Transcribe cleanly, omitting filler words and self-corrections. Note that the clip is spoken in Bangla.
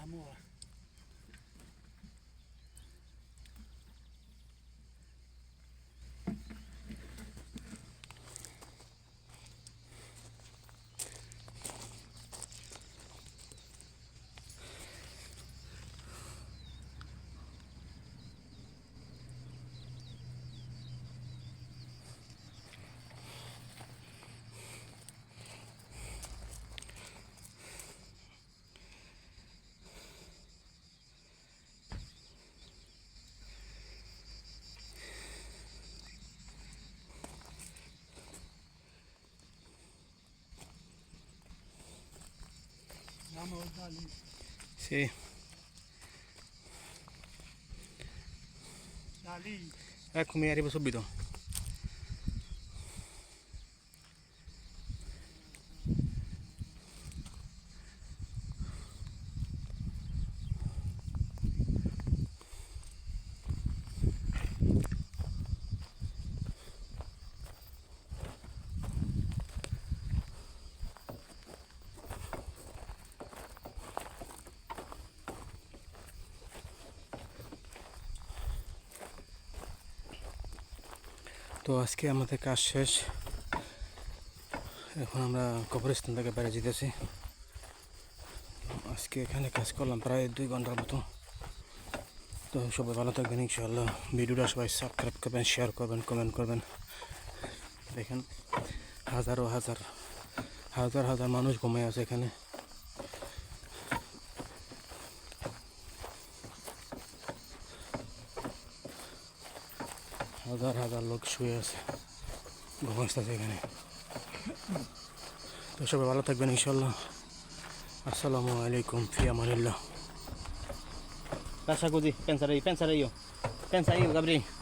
amore. Andiamo da lì. Sì, Da lì. eccomi, arrivo subito. তো আজকে আমাদের কাজ শেষ। এখন আমরা কবরস্থান থেকে বেড়ে যেতেছি। আজকে এখানে কাজ করলাম প্রায় 2 ঘন্টার মতো। তো সবাই ভালো থাকবেন ইনশাআল্লাহ। ভিডিওটা সবাই সাবস্ক্রাইব করবেন, শেয়ার করবেন, কমেন্ট করবেন। দেখেন হাজার হাজার মানুষ ঘুমিয়ে আছে এখানে। হাজার লোক শুয়ে আছে, ঘুমাচ্ছে এখানে। তো সবাই ভালো থাকবেন ইনশাআল্লাহ। আসসালামু আলাইকুম, ফি আমানিল্লাহ। Passa così, pensa io, Gabriele.